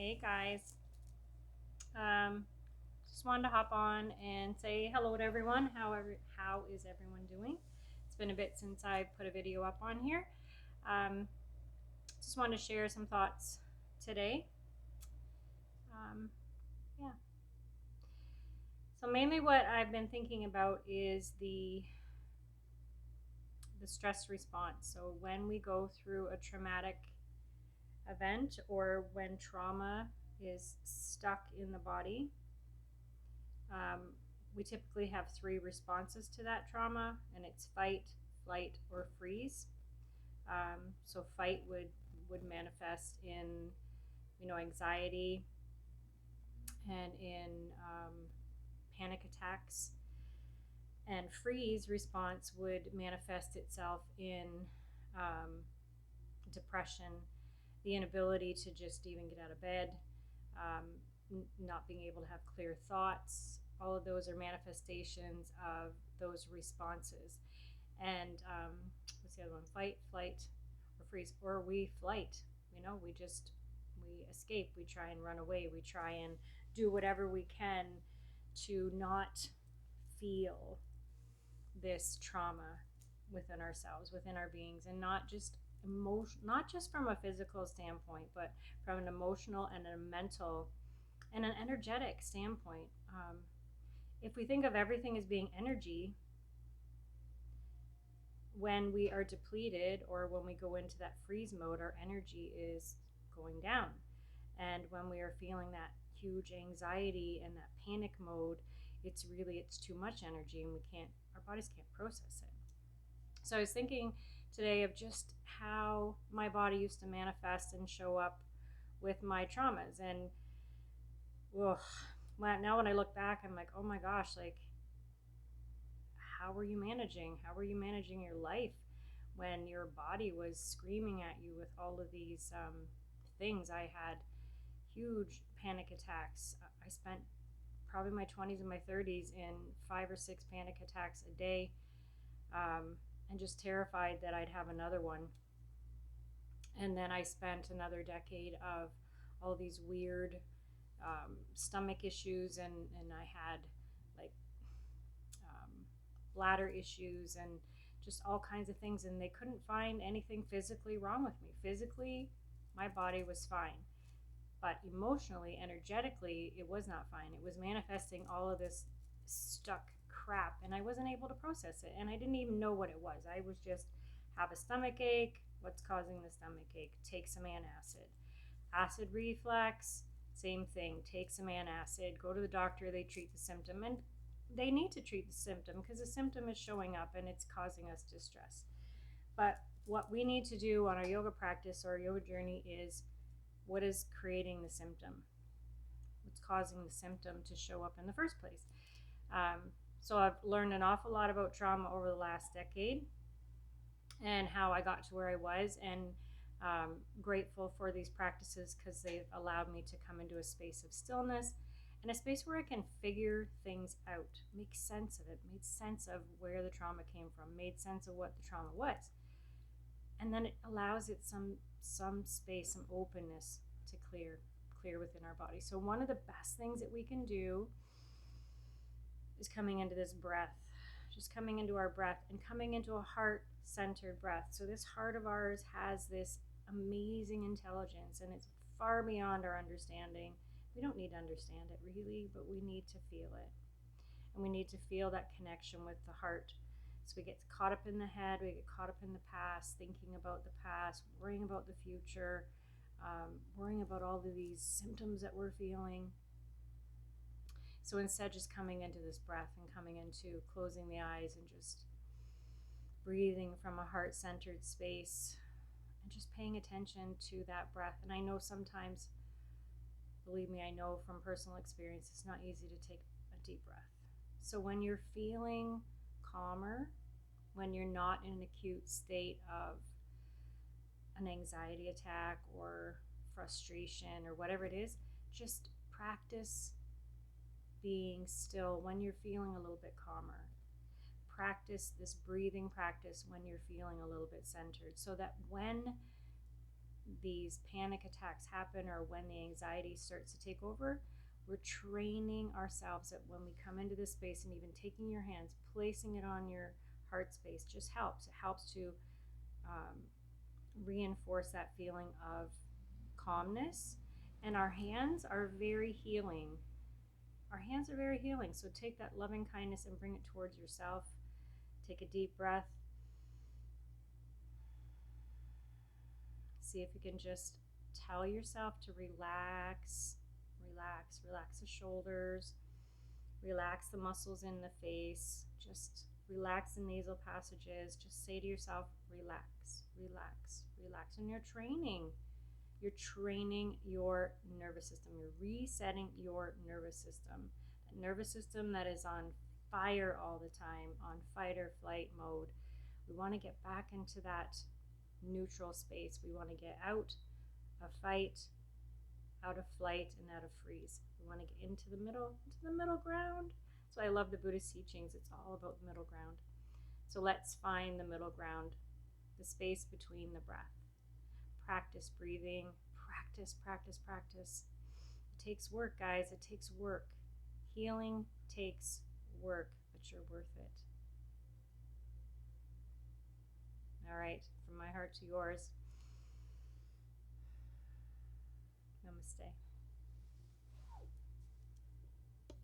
Hey guys, um, just wanted to hop on and say hello to everyone. How is everyone doing? It's been a bit since I put a video up on here. Um, just wanted to share some thoughts today. Um, yeah. So mainly what I've been thinking about is the stress response. So when we go through a traumatic event or when trauma is stuck in the body, Um, we typically have three responses to that trauma, and it's fight, flight, or freeze. So fight would manifest in anxiety and in panic attacks, and freeze response would manifest itself in um, depression, the inability to just even get out of bed, um, not being able to have clear thoughts. All of those are manifestations of those responses. And what's the other one? Fight, flight, or freeze, or we flight. We escape. We try and run away. We try and do whatever we can to not feel this trauma within ourselves, within our beings, and not just from a physical standpoint, but from an emotional and a mental and an energetic standpoint. If we think of everything as being energy, when we are depleted or when we go into that freeze mode, our energy is going down. And when we are feeling that huge anxiety and that panic mode, it's too much energy and our bodies can't process it. So I was thinking today of just how my body used to manifest and show up with my traumas. And ugh, now when I look back, I'm like, oh my gosh, like, how were you managing? How were you managing your life when your body was screaming at you with all of these things? I had huge panic attacks. I spent probably my 20s and my 30s in 5 or 6 panic attacks a day, and just terrified that I'd have another one. And then I spent another decade of all these weird stomach issues, and I had like um, bladder issues and just all kinds of things, and they couldn't find anything physically wrong with me. Physically, my body was fine, but emotionally, energetically, it was not fine. It was manifesting all of this stuck crap, and I wasn't able to process it, and I didn't even know what it was. I was just have a stomach ache. What's causing the stomach ache? Take some antacid. Acid reflux, same thing. Take some antacid. Go to the doctor. They treat the symptom, and they need to treat the symptom because the symptom is showing up and it's causing us distress. But what we need to do on our yoga practice or our yoga journey is what is creating the symptom? What's causing the symptom to show up in the first place? So I've learned an awful lot about trauma over the last decade and how I got to where I was, and grateful for these practices because they've allowed me to come into a space of stillness and a space where I can figure things out, make sense of it, made sense of where the trauma came from, made sense of what the trauma was. And then it allows it some space, some openness to clear within our body. So one of the best things that we can do is coming into this breath, just coming into our breath and coming into a heart-centered breath. So this heart of ours has this amazing intelligence, and it's far beyond our understanding. We don't need to understand it really, but we need to feel it. And we need to feel that connection with the heart. So we get caught up in the head, we get caught up in the past, thinking about the past, worrying about the future, worrying about all of these symptoms that we're feeling. So instead, just coming into this breath and coming into closing the eyes and just breathing from a heart-centered space and just paying attention to that breath. And I know sometimes, believe me, I know from personal experience, it's not easy to take a deep breath. So when you're feeling calmer, when you're not in an acute state of an anxiety attack or frustration or whatever it is, just practice being still when you're feeling a little bit calmer. Practice this breathing practice when you're feeling a little bit centered, so that when these panic attacks happen or when the anxiety starts to take over, we're training ourselves that when we come into this space, and even taking your hands, placing it on your heart space just helps. It helps to reinforce that feeling of calmness. And our hands are very healing. Our hands are very healing. So take that loving kindness and bring it towards yourself. Take a deep breath. See if you can just tell yourself to relax, relax, relax the shoulders, relax the muscles in the face, just relax the nasal passages. Just say to yourself, relax, relax, relax. And you're training your nervous system. You're resetting your nervous system. That nervous system that is on fire all the time, on fight or flight mode. We want to get back into that neutral space. We want to get out of fight, out of flight, and out of freeze. We want to get into the middle ground. So I love the Buddhist teachings. It's all about the middle ground. So let's find the middle ground, the space between the breath. Practice breathing. Practice, practice, practice. It takes work, guys. It takes work. Healing takes work, but you're worth it. All right, from my heart to yours. Namaste.